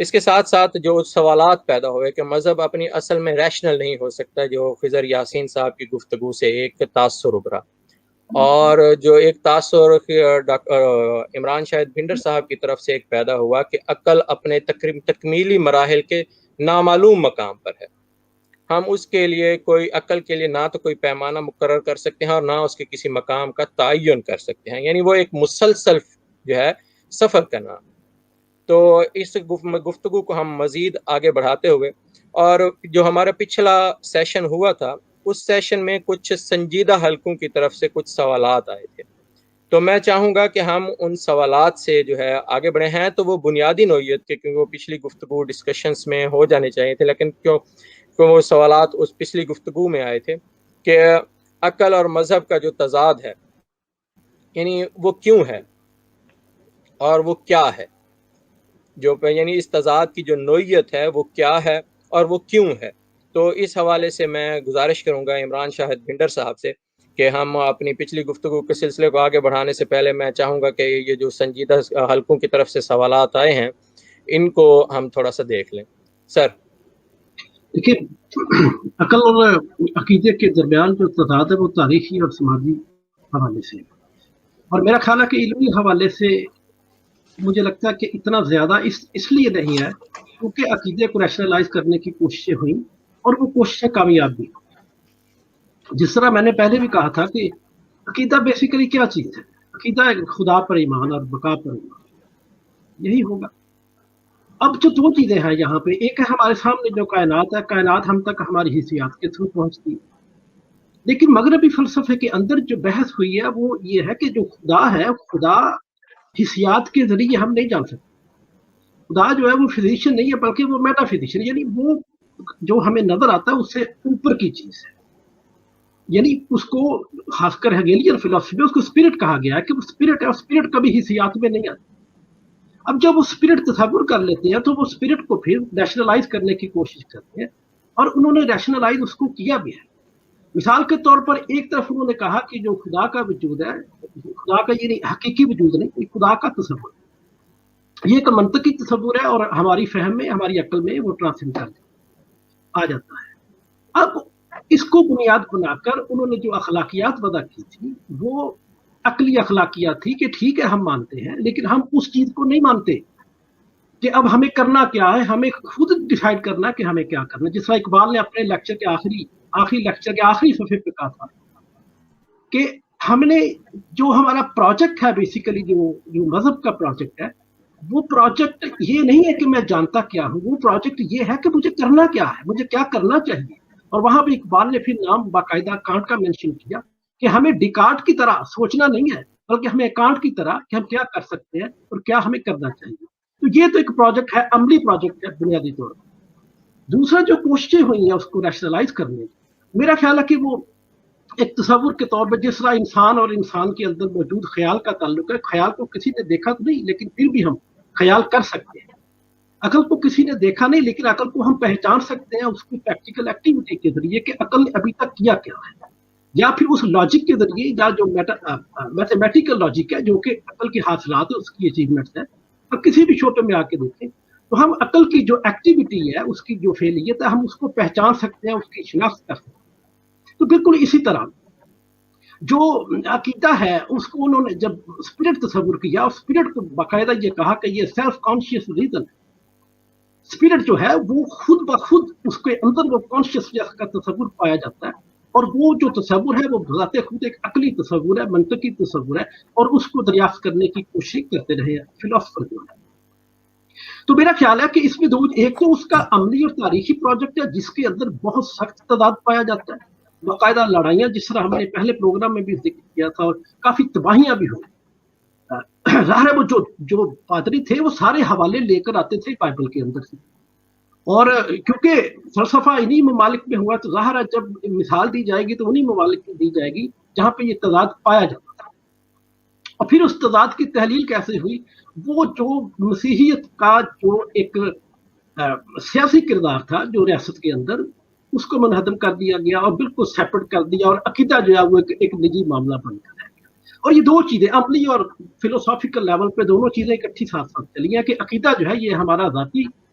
اس کے ساتھ ساتھ جو سوالات پیدا ہوئے کہ مذہب اپنی اصل میں ریشنل نہیں ہو سکتا، جو خضر یاسین صاحب کی گفتگو سے ایک تاثر ابھرا، اور جو ایک تاثر عمران شاہد بھنڈر صاحب کی طرف سے ایک پیدا ہوا کہ عقل اپنے تکمیلی مراحل کے نامعلوم مقام پر ہے، ہم اس کے لیے کوئی عقل کے لیے نہ تو کوئی پیمانہ مقرر کر سکتے ہیں اور نہ اس کے کسی مقام کا تعین کر سکتے ہیں، یعنی وہ ایک مسلسل جو ہے سفر کا نام۔ تو اس گفتگو کو ہم مزید آگے بڑھاتے ہوئے، اور جو ہمارا پچھلا سیشن ہوا تھا اس سیشن میں کچھ سنجیدہ حلقوں کی طرف سے کچھ سوالات آئے تھے، تو میں چاہوں گا کہ ہم ان سوالات سے جو ہے آگے بڑھے ہیں، تو وہ بنیادی نوعیت کے، کیونکہ وہ پچھلی گفتگو ڈسکشنز میں ہو جانے چاہیے تھے، لیکن کیوں وہ سوالات اس پچھلی گفتگو میں آئے تھے کہ عقل اور مذہب کا جو تضاد ہے، یعنی وہ کیوں ہے اور وہ کیا ہے، جو یعنی اس تضاد کی جو نوعیت ہے وہ کیا ہے اور وہ کیوں ہے۔ تو اس حوالے سے میں گزارش کروں گا عمران شاہد بھنڈر صاحب سے کہ ہم اپنی پچھلی گفتگو کے سلسلے کو آگے بڑھانے سے پہلے میں چاہوں گا کہ یہ جو سنجیدہ حلقوں کی طرف سے سوالات آئے ہیں ان کو ہم تھوڑا سا دیکھ لیں۔ سر دیکھیے، عقل اور عقیدے کے درمیان جو تضاد ہے وہ تاریخی اور سماجی حوالے سے، اور میرا خیال ہے کہ علمی حوالے سے مجھے لگتا ہے کہ اتنا زیادہ اس لیے نہیں ہے کیونکہ عقیدے کو ریشنلائز کرنے کی کوششیں ہوئیں اور وہ کوششیں کامیاب بھی۔ جس طرح میں نے پہلے بھی کہا تھا کہ عقیدہ بیسیکلی کیا چیز ہے؟ عقیدہ خدا پر ایمان اور بقا پر ایمان، یہی ہوگا۔ اب جو دو چیزیں ہیں یہاں پہ، ایک ہے ہمارے سامنے جو کائنات ہے، کائنات ہم تک ہماری حسیات کے تھرو پہنچتی ہے، لیکن مغربی فلسفے کے اندر جو بحث ہوئی ہے وہ یہ ہے کہ جو خدا ہے، خدا حسیات کے ذریعے ہم نہیں جان سکتے۔ خدا جو ہے وہ فزیشین نہیں ہے بلکہ وہ میٹا فزیشین، یعنی وہ جو ہمیں نظر آتا ہے اس سے اوپر کی چیز ہے، یعنی اس کو خاص کر ہیگیلین فلسفی میں اس کو اسپرٹ کہا گیا ہے کہ وہ اسپرٹ ہے، اور اسپرٹ کبھی حسیات میں نہیں آتی۔ اب جب وہ اسپرٹ تصور کر لیتے ہیں تو وہ اسپرٹ کو پھر ریشنلائز کرنے کی کوشش کرتے ہیں، اور انہوں نے ریشنلائز اس کو کیا بھی ہے۔ مثال کے طور پر ایک طرف انہوں نے کہا کہ جو خدا کا وجود ہے، خدا کا یعنی حقیقی وجود نہیں، خدا کا تصور، یہ ایک منطقی تصور ہے اور ہماری فہم میں، ہماری عقل میں وہ ٹرانسفر کر آ جاتا ہے۔ اب اس کو بنیاد بنا کر انہوں نے جو اخلاقیات وضع کی تھی وہ عقلی اخلاقیات تھی کہ ٹھیک ہے ہم مانتے ہیں، لیکن ہم اس چیز کو نہیں مانتے کہ اب ہمیں کرنا کیا ہے، ہمیں خود ڈیسائیڈ کرنا کہ ہمیں کیا کرنا ہے۔ جس طرح اقبال نے اپنے لیکچر کے آخری لیکچر کے آخری صفحے پہ کہا تھا کہ ہم نے جو ہمارا پروجیکٹ ہے، بیسیکلی جو مذہب کا پروجیکٹ ہے، وہ پروجیکٹ یہ نہیں ہے کہ میں جانتا کیا ہوں، وہ پروجیکٹ یہ ہے کہ مجھے کرنا کیا ہے، مجھے کیا کرنا چاہیے۔ اور وہاں پہ اقبال نے پھر نام باقاعدہ کانٹ کا مینشن کیا کہ ہمیں ڈیکارٹ کی طرح سوچنا نہیں ہے بلکہ ہمیں کانٹ کی طرح کہ ہم کیا کر سکتے ہیں اور کیا ہمیں کرنا چاہیے۔ تو یہ تو ایک پروجیکٹ ہے، عملی پروجیکٹ ہے بنیادی طور پر۔ دوسرا جو کوششیں ہوئی ہیں اس کو ریشنلائز کرنے، میرا خیال ہے کہ وہ ایک تصور کے طور پر جس طرح انسان اور انسان کے اندر موجود خیال کا تعلق ہے، خیال کو کسی نے دیکھا تو نہیں لیکن پھر بھی ہم خیال کر سکتے ہیں۔ عقل کو کسی نے دیکھا نہیں لیکن عقل کو ہم پہچان سکتے ہیں اس کی پریکٹیکل ایکٹیویٹی کے ذریعے کہ عقل نے ابھی تک کیا کیا ہے، یا پھر اس لاجک کے ذریعے، یا جو میتھمیٹیکل لاجک ہے جو کہ عقل کے حاصلات اس کی اچیومنٹس ہے، اور کسی بھی شعبے میں آ کے دیکھیں تو ہم عقل کی جو ایکٹیویٹی ہے، اس کی جو فعلیت ہے، ہم اس کو پہچان سکتے ہیں، اس کی شناخت کر سکتے ہیں۔ تو بالکل اسی طرح جو عقیدہ ہے اس کو انہوں نے جب اسپرٹ تصور کیا، اور اسپرٹ کو باقاعدہ یہ کہا کہ یہ سیلف کانشیس ریزن ہے، اسپرٹ جو ہے وہ خود بخود اس کے اندر وہ کانشیسنس کا تصور پایا جاتا ہے، اور وہ جو تصور ہے وہ بذات خود ایک عقلی تصور ہے، منطقی تصور ہے، اور اس کو دریافت کرنے کی کوشش کرتے رہے ہیں فلاسفر جو ہے۔ تو میرا خیال ہے کہ اس میں دو، ایک تو اس کا عملی اور تاریخی پروجیکٹ ہے جس کے اندر بہت سخت تضاد پایا جاتا ہے، باقاعدہ لڑائیاں، جس طرح ہم نے پہلے پروگرام میں بھی ذکر کیا تھا، اور کافی تباہیاں بھی ہوئی۔ ظاہر ہے وہ جو پادری تھے وہ سارے حوالے لے کر آتے تھے بائبل کے اندر سے، اور کیونکہ فلسفہ انہی ممالک میں ہوا تو ظاہر ہے جب مثال دی جائے گی تو انہی ممالک میں دی جائے گی جہاں پہ یہ تضاد پایا جاتا تھا۔ اور پھر اس تضاد کی تحلیل کیسے ہوئی؟ وہ جو مسیحیت کا جو ایک سیاسی کردار تھا جو ریاست کے اندر، اس کو منہدم کر دیا گیا اور بالکل سیپریٹ کر دیا، اور عقیدہ جو ہے وہ ایک نجی معاملہ بن گیا۔ اور یہ دو چیزیں عملی اور فلسافیکل لیول پہ دونوں چیزیں اکٹھی ساتھ ساتھ چلی ہیں کہ عقیدہ جو ہے یہ ہمارا ذاتی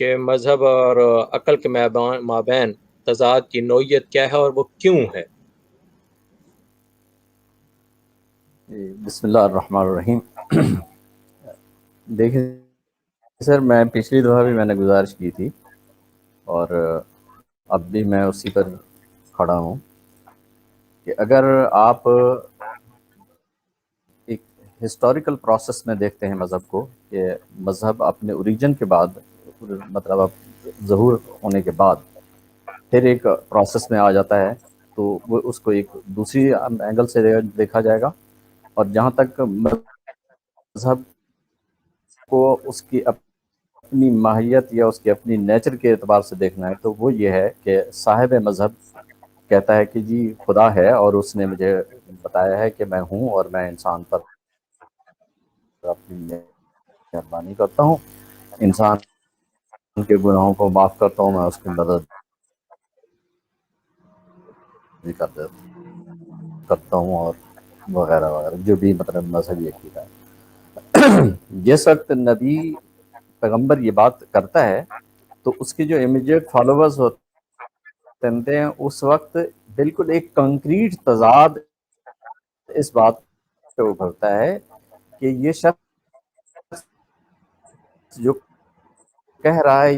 کہ مذہب اور عقل کے مابین تضاد کی نوعیت کیا ہے اور وہ کیوں ہے؟ بسم اللہ الرحمن الرحیم۔ دیکھیں سر، میں پچھلی دفعہ بھی میں نے گزارش کی تھی اور اب بھی میں اسی پر کھڑا ہوں کہ اگر آپ ایک ہسٹوریکل پروسیس میں دیکھتے ہیں مذہب کو، کہ مذہب اپنے اوریجن کے بعد، مطلب اب ظہور ہونے کے بعد پھر ایک پروسیس میں آ جاتا ہے، تو وہ اس کو ایک دوسری اینگل سے دیکھا جائے گا۔ اور جہاں تک مذہب کو اس کی اپنی ماہیت یا اس کی اپنی نیچر کے اعتبار سے دیکھنا ہے، تو وہ یہ ہے کہ صاحب مذہب کہتا ہے کہ جی خدا ہے اور اس نے مجھے بتایا ہے کہ میں ہوں اور میں انسان پر اپنی مہربانی کرتا ہوں، انسان کے گناہوں کو معاف کرتا ہوں، میں اس کی مدد بھی کرتا ہوں، اور وغیرہ وغیرہ جو بھی مطلب مذہبی عقیدہ ہے۔ جس وقت نبی پیغمبر یہ بات کرتا ہے تو اس کے جو امیجیٹ فالوورز ہوتے ہیں اس وقت بالکل ایک کنکریٹ تضاد اس بات پہ ابھرتا ہے کہ یہ شخص جو کہہ رہا ہے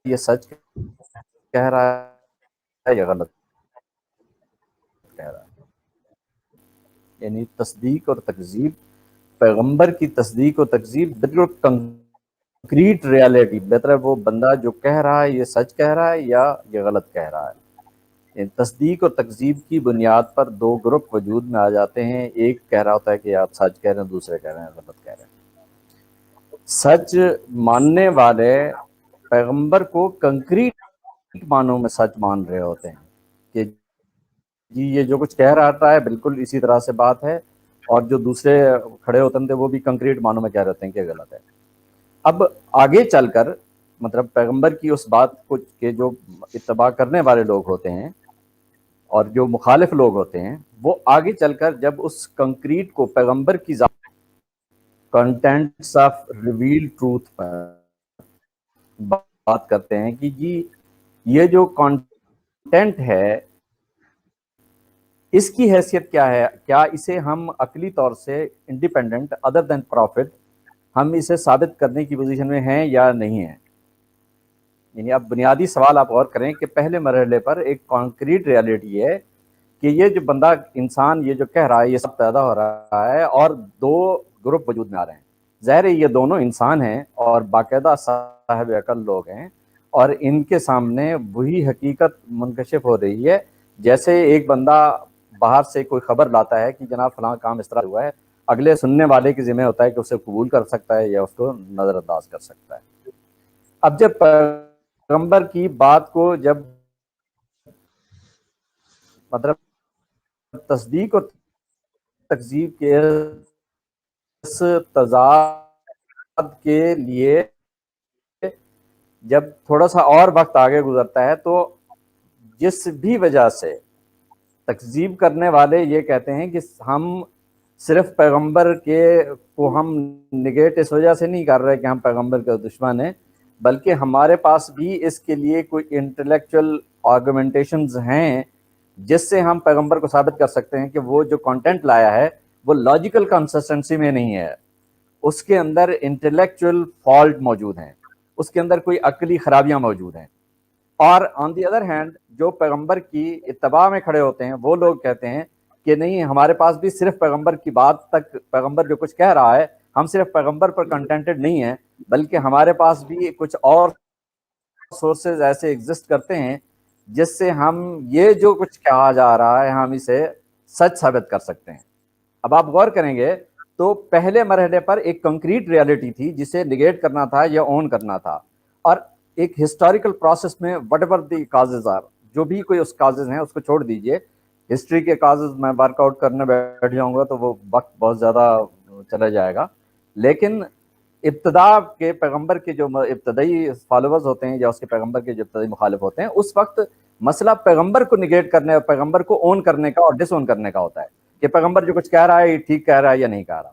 یہ سچ کہہ رہا ہے یا غلط کہہ رہا ہے۔ یعنی تصدیق اور تکذیب، پیغمبر کی تصدیق و تکذیب بالکل کنکریٹ ریالٹی، مطلب وہ بندہ جو کہہ رہا ہے یہ سچ کہہ رہا ہے یا یہ غلط کہہ رہا ہے۔ یعنی تصدیق اور تکذیب کی بنیاد پر دو گروپ وجود میں آ جاتے ہیں، ایک کہہ رہا ہوتا ہے کہ آپ سچ کہہ رہے ہیں، دوسرے کہہ رہے ہیں غلط کہہ رہے ہیں۔ سچ ماننے والے پیغمبر کو کنکریٹ معنوں میں سچ مان رہے ہوتے ہیں کہ جی یہ جو کچھ کہہ رہا ہے بالکل اسی طرح سے بات ہے، اور جو دوسرے کھڑے ہوتے تھے وہ بھی کنکریٹ معنوں میں کہہ رہتے ہیں کہ غلط ہے۔ اب آگے چل کر مطلب پیغمبر کی اس بات کو کہ جو اتباع کرنے والے لوگ ہوتے ہیں اور جو مخالف لوگ ہوتے ہیں، وہ آگے چل کر جب اس کنکریٹ کو پیغمبر کی ذات کنٹینٹس آف ریویل ٹروتھ پر بات کرتے ہیں کہ جی یہ جو کنٹینٹ ہے اس کی حیثیت کیا ہے، کیا اسے ہم عقلی طور سے انڈیپینڈنٹ ادر دین پروفٹ ہم اسے ثابت کرنے کی پوزیشن میں ہیں یا نہیں ہیں۔ یعنی اب بنیادی سوال آپ غور کریں کہ پہلے مرحلے پر ایک کانکریٹ ریالٹی ہے کہ یہ جو بندہ انسان یہ جو کہہ رہا ہے یہ سب پیدا ہو رہا ہے اور دو گروپ وجود میں آ رہے ہیں۔ ظاہر ہے یہ دونوں انسان ہیں اور باقاعدہ صاحب عقل لوگ ہیں، اور ان کے سامنے وہی حقیقت منکشف ہو رہی ہے جیسے ایک بندہ باہر سے کوئی خبر لاتا ہے کہ جناب فلاں کام اس طرح ہوا ہے، اگلے سننے والے کی ذمہ ہوتا ہے کہ اسے قبول کر سکتا ہے یا اس کو نظر انداز کر سکتا ہے۔ اب جب پیغمبر کی بات کو جب مطلب تصدیق اور تکذیب کے اس تضاد کے لیے جب تھوڑا سا اور وقت آگے گزرتا ہے تو جس بھی وجہ سے تکذیب کرنے والے یہ کہتے ہیں کہ ہم صرف پیغمبر کے کو ہم نگیٹ اس وجہ سے نہیں کر رہے کہ ہم پیغمبر کے دشمن ہیں، بلکہ ہمارے پاس بھی اس کے لیے کوئی انٹلیکچوئل آرگومنٹیشنز ہیں جس سے ہم پیغمبر کو ثابت کر سکتے ہیں کہ وہ جو کنٹینٹ لایا ہے وہ لاجیکل کنسسٹنسی میں نہیں ہے، اس کے اندر انٹلیکچوئل فالٹ موجود ہیں، اس کے اندر کوئی عقلی خرابیاں موجود ہیں۔ اور آن دی ادر ہینڈ جو پیغمبر کی اتباع میں کھڑے ہوتے ہیں وہ لوگ کہتے ہیں کہ نہیں، ہمارے پاس بھی صرف پیغمبر کی بات تک، پیغمبر جو کچھ کہہ رہا ہے ہم صرف پیغمبر پر کنٹینٹڈ نہیں ہیں، بلکہ ہمارے پاس بھی کچھ اور سورسز ایسے ایگزسٹ کرتے ہیں جس سے ہم یہ جو کچھ کہا جا رہا ہے ہم اسے سچ ثابت کر سکتے ہیں۔ اب آپ غور کریں گے تو پہلے مرحلے پر ایک کنکریٹ ریالٹی تھی جسے نگیٹ کرنا تھا یا اون کرنا تھا، اور ایک ہسٹوریکل پروسیس میں whatever the causes are, جو بھی کوئی اس کازز ہیں اس کو چھوڑ دیجئے، ہسٹری کے کازز میں ورک آؤٹ کرنے بیٹھ جاؤں گا تو وہ وقت بہت زیادہ چلا جائے گا، لیکن ابتدا کے پیغمبر کے جو ابتدائی فالوورز ہوتے ہیں یا اس کے پیغمبر کے جو ابتدائی مخالف ہوتے ہیں، اس وقت مسئلہ پیغمبر کو نگیٹ کرنے اور پیغمبر کو اون کرنے کا اور ڈس اون کرنے کا ہوتا ہے کہ پیغمبر جو کچھ کہہ رہا ہے یہ ٹھیک کہہ رہا ہے یا نہیں کہہ رہا۔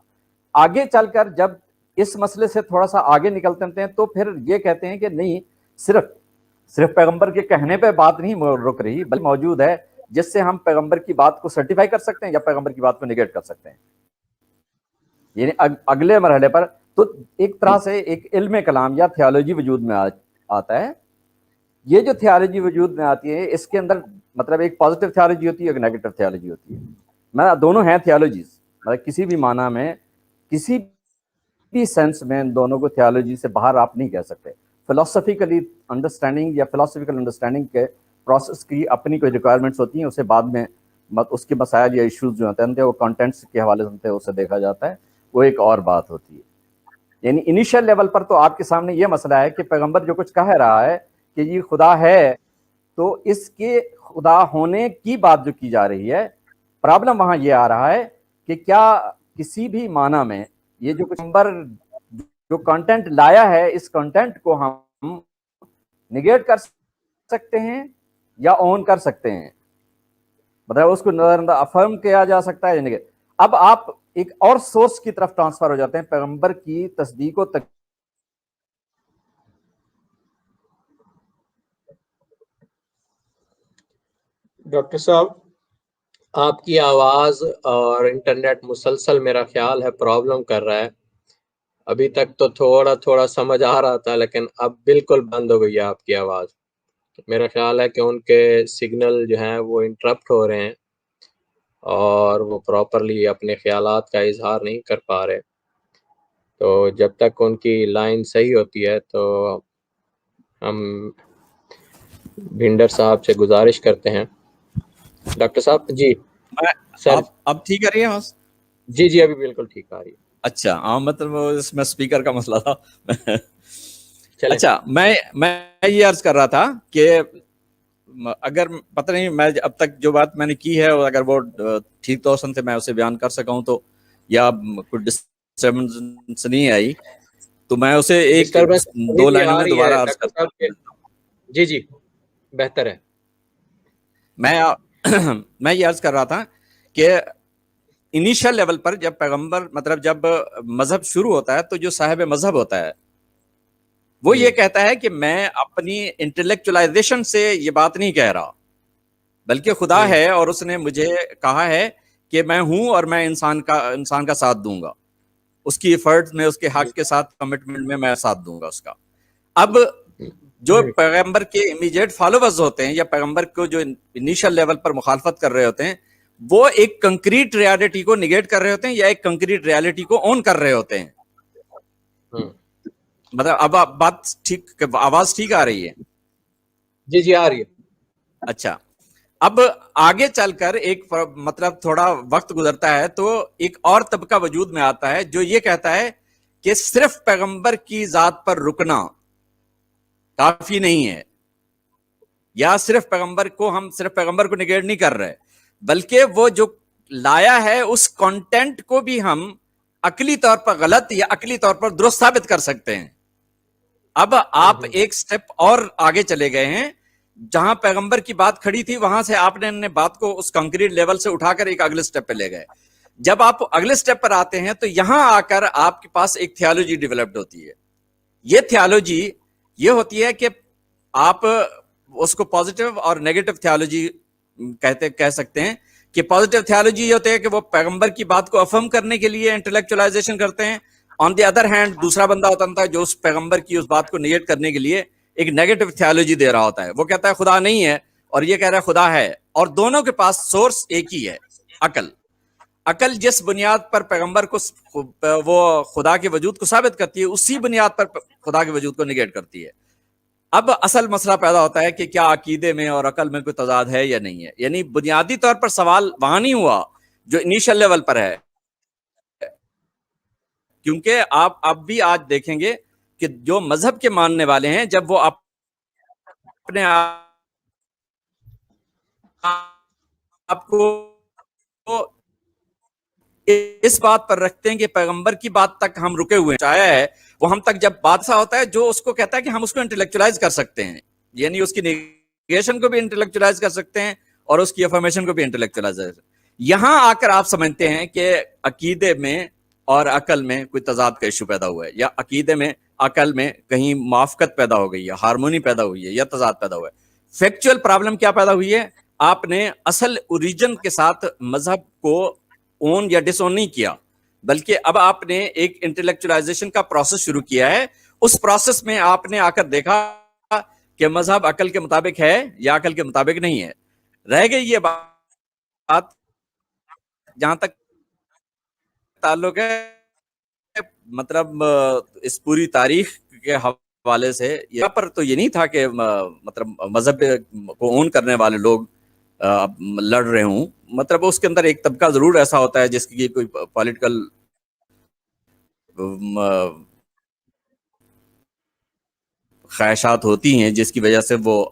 آگے چل کر جب اس مسئلے سے تھوڑا سا آگے نکلتے ہیں تو پھر یہ کہتے ہیں کہ نہیں، صرف پیغمبر کے کہنے پہ بات نہیں رک رہی، بلکہ موجود ہے جس سے ہم پیغمبر کی بات کو سرٹیفائی کر سکتے ہیں یا پیغمبر کی بات کو نیگیٹ کر سکتے ہیں. یعنی اگلے مرحلے پر تو ایک طرح سے ایک علم کلام یا تھیالوجی وجود میں آتا ہے. یہ جو تھیالوجی وجود میں آتی ہے اس کے اندر مطلب ایک پازیٹیو تھیالوجی ہوتی ہے، ایک نیگیٹو تھیالوجی ہوتی ہے. میں دونوں ہیں تھیالوجیز، مطلب کسی بھی معنی میں، کسی بھی سینس میں ان دونوں کو تھیالوجی سے باہر آپ نہیں کہہ سکتے. فلسفیکلی انڈرسٹینڈنگ یا فلسفیکل انڈرسٹینڈنگ کے پروسیس کی اپنی کوئی ریکوائرمنٹس ہوتی ہیں، اسے بعد میں اس کے مسائل یا ایشوز جو ہوتے ہیں وہ کنٹینٹس کے حوالے سے اسے دیکھا جاتا ہے، وہ ایک اور بات ہوتی ہے. یعنی انیشیل لیول پر تو آپ کے سامنے یہ مسئلہ ہے کہ پیغمبر جو کچھ کہہ رہا ہے کہ یہ خدا ہے، تو اس کے خدا ہونے کی بات جو کی جا رہی ہے، پرابلم وہاں یہ آ رہا ہے کہ کیا کسی بھی معنی میں یہ جو پیغمبر جو کنٹینٹ لایا ہے اس کنٹینٹ کو ہم نگیٹ کر سکتے ہیں یا اون کر سکتے ہیں، مطلب اس کو نظر انداز افرم کیا جا سکتا ہے یا نگیٹ. اب آپ ایک اور سورس کی طرف ٹرانسفر ہو جاتے ہیں، پیغمبر کی تصدیق و ڈاکٹر صاحب آپ کی آواز اور انٹرنیٹ مسلسل میرا خیال ہے پرابلم کر رہا ہے. ابھی تک تو تھوڑا تھوڑا سمجھ آ رہا تھا لیکن اب بالکل بند ہو گئی ہے آپ کی آواز. میرا خیال ہے کہ ان کے سگنل جو ہیں وہ انٹرپٹ ہو رہے ہیں اور وہ پراپرلی اپنے خیالات کا اظہار نہیں کر پا رہے. تو جب تک ان کی لائن صحیح ہوتی ہے تو ہم بھنڈر صاحب سے گزارش کرتے ہیں. ڈاکٹر صاحب جی سر، اب ٹھیک آ رہی ہے؟ جی جی ابھی بالکل ٹھیک آ رہی ہے. اچھا ہاں، مطلب اس میں اسپیکر کا مسئلہ تھا. اچھا میں یہ عرض کر رہا تھا کہ اگر پتہ نہیں میں اب تک جو بات میں نے کی ہے اور اگر وہ ٹھیک طور سے میں اسے بیان کر سکا ہوں تو، یا کوئی ڈسٹربنس نہیں آئی تو میں اسے ایک دو لائنوں میں دوبارہ عرض کرتا ہوں. جی جی بہتر ہے. میں یہ عرض کر رہا تھا کہ انیشل لیول پر جب پیغمبر مطلب جب مذہب شروع ہوتا ہے تو جو صاحب مذہب ہوتا ہے وہ یہ کہتا ہے کہ میں اپنی انٹلیکچولائزیشن سے یہ بات نہیں کہہ رہا، بلکہ خدا ہے اور اس نے مجھے کہا ہے کہ میں ہوں اور میں انسان کا ساتھ دوں گا، اس کی ایفرٹ میں، اس کے حق کے ساتھ کمٹمنٹ میں ساتھ دوں گا اس کا. اب جو پیغمبر کے امیجیٹ فالوورز ہوتے ہیں یا پیغمبر کو جو انیشل لیول پر مخالفت کر رہے ہوتے ہیں، وہ ایک کنکریٹ ریالٹی کو نگیٹ کر رہے ہوتے ہیں یا ایک کنکریٹ ریالٹی کو اون کر رہے ہوتے ہیں. مطلب اب بات ٹھیک، آواز ٹھیک آ رہی ہے؟ جی جی آ رہی ہے. اچھا، اب آگے چل کر ایک مطلب تھوڑا وقت گزرتا ہے تو ایک اور طبقہ وجود میں آتا ہے جو یہ کہتا ہے کہ صرف پیغمبر کی ذات پر رکنا کافی نہیں ہے، یا صرف پیغمبر کو نگیٹ نہیں کر رہے، بلکہ وہ جو لایا ہے اس کنٹینٹ کو بھی ہم عقلی طور پر غلط یا عقلی طور پر درست ثابت کر سکتے ہیں. اب آپ ایک سٹیپ اور آگے چلے گئے ہیں، جہاں پیغمبر کی بات کھڑی تھی وہاں سے آپ نے بات کو اس کنکریٹ لیول سے اٹھا کر ایک اگلے سٹیپ پہ لے گئے. جب آپ اگلے سٹیپ پر آتے ہیں تو یہاں آ کر آپ کے پاس ایک تھیالوجی ڈیولپڈ ہوتی ہے. یہ تھیالوجی یہ ہوتی ہے کہ آپ اس کو پازیٹیو اور نیگیٹو تھیالوجی کہہ سکتے ہیں. کہ پازیٹیو تھیالوجی یہ ہوتے ہے کہ وہ پیغمبر کی بات کو افرم کرنے کے لیے انٹلیکچولائزیشن کرتے ہیں. آن دی ادر ہینڈ دوسرا بندہ ہوتا ہے جو اس پیغمبر کی اس بات کو نیگیٹ کرنے کے لیے ایک نیگیٹو تھیالوجی دے رہا ہوتا ہے. وہ کہتا ہے خدا نہیں ہے اور یہ کہہ رہا ہے خدا ہے، اور دونوں کے پاس سورس ایک ہی ہے، عقل جس بنیاد پر پیغمبر کو وہ خدا کے وجود کو ثابت کرتی ہے اسی بنیاد پر خدا کے وجود کو نیگیٹ کرتی ہے. اب اصل مسئلہ پیدا ہوتا ہے کہ کیا عقیدے میں اور عقل میں کوئی تضاد ہے یا نہیں ہے. یعنی بنیادی طور پر سوال وہاں نہیں ہوا جو انیشل لیول پر ہے، کیونکہ آپ اب بھی آج دیکھیں گے کہ جو مذہب کے ماننے والے ہیں جب وہ اپنے آپ کو اس بات پر رکھتے ہیں کہ پیغمبر کی بات تک ہم رکے ہوئے ہیں، چاہے ہے وہ ہم تک جب بادشاہ ہوتا ہے جو اس کو کہتا ہے کہ ہم اس کو انٹلیکچولائز کر سکتے ہیں، یعنی اس کی نیگیشن کو بھی انٹلیکچولائز کر سکتے ہیں اور اس کی افرمیشن کو بھی انٹلیکچولائز کر سکتے ہیں. یہاں آ کر آپ سمجھتے ہیں کہ عقیدے میں اور عقل میں کوئی تضاد کا ایشو پیدا ہوا ہے، یا عقیدے میں عقل میں کہیں موافقت پیدا ہو گئی ہے، ہارمونی پیدا ہوئی ہے، یا تضاد پیدا ہوا ہے. فیکچوئل پرابلم کیا پیدا ہوئی ہے؟ آپ نے اصل اوریجن کے ساتھ مذہب کو اون یا ڈس اون نہیں کیا، بلکہ اب آپ نے ایک انٹلیکچولائزیشن کا پروسیس شروع کیا ہے. اس پروسیس میں آپ نے آ کر دیکھا کہ مذہب عقل کے مطابق ہے یا عقل کے مطابق نہیں ہے. رہ گئی یہ بات جہاں تک تعلق ہے مطلب اس پوری تاریخ کے حوالے سے، یہاں پر تو یہ نہیں تھا کہ مطلب مذہب کو اون کرنے والے لوگ لڑ رہے ہوں. مطلب اس کے اندر ایک طبقہ ضرور ایسا ہوتا ہے جس کی کوئی پولیٹیکل خواہشات ہوتی ہیں، جس کی وجہ سے وہ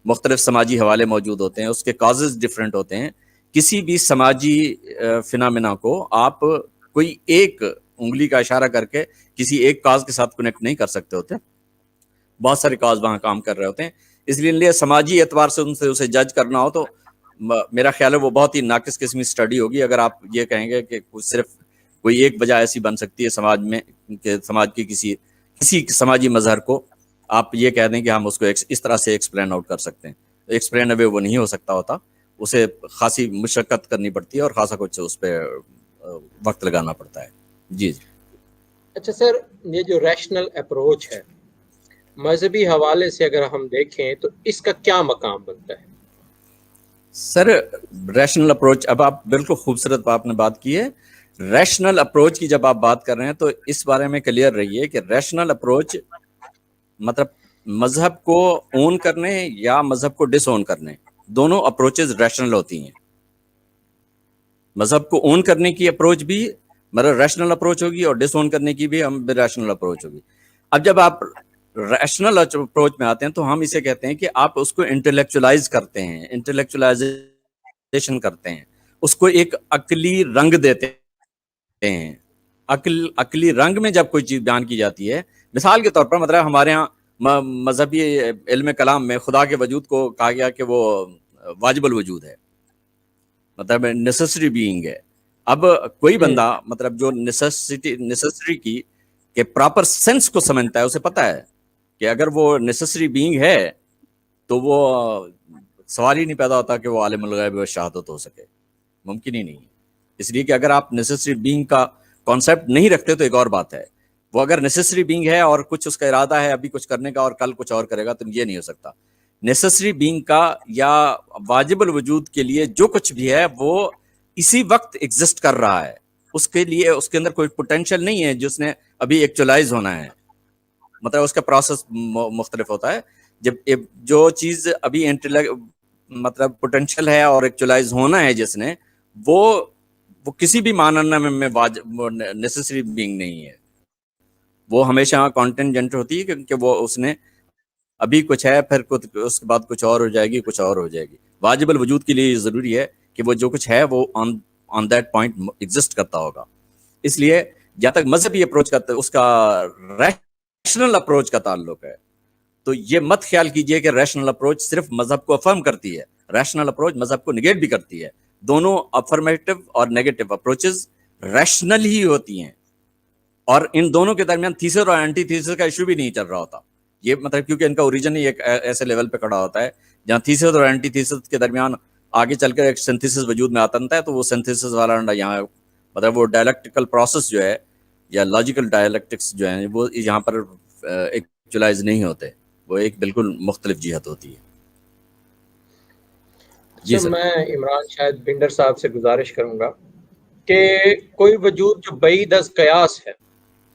مختلف سماجی حوالے موجود ہوتے ہیں، اس کے کازز ڈفرینٹ ہوتے ہیں. کسی بھی سماجی فنامنا کو آپ کوئی ایک انگلی کا اشارہ کر کے کسی ایک کاز کے ساتھ کنیکٹ نہیں کر سکتے ہوتے، بہت سارے کاز وہاں کام کر رہے ہوتے ہیں. اس لیے سماجی اعتبار سے ان سے اسے جج کرنا ہو تو میرا خیال ہے وہ بہت ہی ناقص قسمی اسٹڈی ہوگی اگر آپ یہ کہیں گے کہ صرف کوئی ایک وجہ ایسی بن سکتی ہے سماج میں کہ سماج کی کسی سماجی مظہر کو آپ یہ کہہ دیں کہ ہم اس کو اس طرح سے ایکسپلین آؤٹ کر سکتے ہیں. ایکسپلین اوے وہ نہیں ہو سکتا ہوتا، اسے خاصی مشقت کرنی پڑتی ہے اور خاصا کچھ اس پہ وقت لگانا پڑتا ہے. جی اچھا سر، یہ جو ریشنل اپروچ ہے مذہبی حوالے سے اگر ہم دیکھیں تو اس کا کیا مقام بنتا ہے؟ سر ریشنل اپروچ، اب آپ بالکل خوبصورت آپ نے بات کی ہے. ریشنل اپروچ کی جب آپ بات کر رہے ہیں تو اس بارے میں کلیئر رہیے کہ ریشنل اپروچ مطلب مذہب کو اون کرنے یا مذہب کو ڈس اون کرنے، دونوں اپروچز ریشنل ہوتی ہیں. مذہب کو اون کرنے کی اپروچ بھی مطلب ریشنل اپروچ ہوگی اور ڈس اون کرنے کی بھی ہم ریشنل اپروچ ہوگی. اب جب آپ ریشنل اپروچ میں آتے ہیں تو ہم اسے کہتے ہیں کہ آپ اس کو انٹلیکچولائز کرتے ہیں، انٹلیکچولائزیشن کرتے ہیں، اس کو ایک عقلی رنگ دیتے ہیں. عقلی رنگ میں جب کوئی چیز بیان کی جاتی ہے، مثال کے طور پر مطلب ہمارے ہاں مذہبی علم کلام میں خدا کے وجود کو کہا گیا کہ وہ واجب الوجود ہے، مطلب نیسیسری بینگ ہے. اب کوئی بندہ مطلب جو نیسیسری کی کہ پراپر سینس کو سمجھتا ہے، اسے پتا ہے کہ اگر وہ نیسیسری بینگ ہے تو وہ سوال ہی نہیں پیدا ہوتا کہ وہ عالم الغیب و شہادت ہو سکے، ممکن ہی نہیں. اس لیے کہ اگر آپ نیسیسری بینگ کا کانسیپٹ نہیں رکھتے تو ایک اور بات ہے، وہ اگر نیسیسری بینگ ہے اور کچھ اس کا ارادہ ہے ابھی کچھ کرنے کا اور کل کچھ اور کرے گا تو یہ نہیں ہو سکتا. نیسیسری بینگ کا یا واجب الوجود کے لیے جو کچھ بھی ہے وہ اسی وقت ایگزسٹ کر رہا ہے، اس کے لیے اس کے اندر کوئی پوٹینشیل نہیں ہے جس نے ابھی ایکچولائز ہونا ہے. مطلب اس کا پروسیس مختلف ہوتا ہے. جب جو چیز ابھی مطلب پوٹینشیل ہے اور ایکچولائز ہونا ہے جس نے، وہ کسی بھی معنی میں نیسیسری بینگ نہیں ہے، وہ ہمیشہ کانٹینجنٹ ہوتی ہے کیونکہ وہ اس نے ابھی کچھ ہے، پھر اس کے بعد کچھ اور ہو جائے گی، کچھ اور ہو جائے گی. واجب الوجود کے لیے یہ ضروری ہے کہ وہ جو کچھ ہے وہ آن دیٹ پوائنٹ ایگزسٹ کرتا ہوگا. اس لیے جہاں تک مذہبی اپروچ کا اس کا ریشنل اپروچ کا تعلق ہے تو یہ مت خیال کیجئے کہ ریشنل اپروچ صرف مذہب کو افرم کرتی ہے، ریشنل اپروچ مذہب کو نگیٹ بھی کرتی ہے. دونوں افرمیٹو اور نیگیٹو اپروچز ریشنل ہی ہوتی ہیں، اور ان دونوں کے درمیان تھیسس اور اینٹی تھیسس کا ایشو بھی نہیں چل رہا ہوتا. یہ مطلب کیونکہ ان کا اوریجن ہی ایک ایسے لیول پہ کھڑا ہوتا ہے جہاں تھیسس اور اینٹی تھیسس کے درمیان آگے چل کر ایک سنتھیسس وجود میں آتا ہے، تو وہ سنتھیسس والا یہاں مطلب وہ ڈائلیکٹیکل پروسیس جو ہے یا لاجیکل ڈائلیکٹکس جو ہیں وہ یہاں پر ایکچولائز نہیں ہوتے، وہ ایک بالکل مختلف جہت ہوتی ہے. جی سر، میں عمران شاید بنڈر صاحب سے گزارش کروں گا کہ کوئی وجود جو بعید از قیاس ہے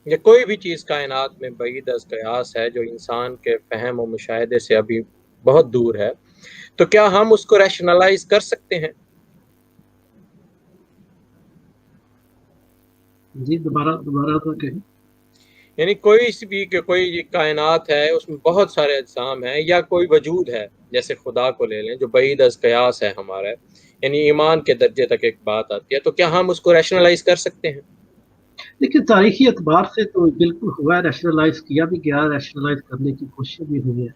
یا کوئی بھی چیز کائنات میں بعید از قیاس ہے جو انسان کے فہم و مشاہدے سے ابھی بہت دور ہے، تو کیا ہم اس کو ریشنلائز کر سکتے ہیں؟ جی دوبارہ تو کہیں. یعنی کوئی کائنات ہے، اس میں بہت سارے اجسام ہیں، یا کوئی وجود ہے جیسے خدا کو لے لیں جو بعید از قیاس ہے ہمارا، یعنی ایمان کے درجے تک ایک بات آتی ہے، تو کیا ہم اس کو ریشنلائز کر سکتے ہیں؟ لیکن تاریخی اعتبار سے تو بالکل ہوا ہے، ریشنلائز کیا بھی گیا، ریشنلائز کرنے کی کوشش بھی ہوئی ہے.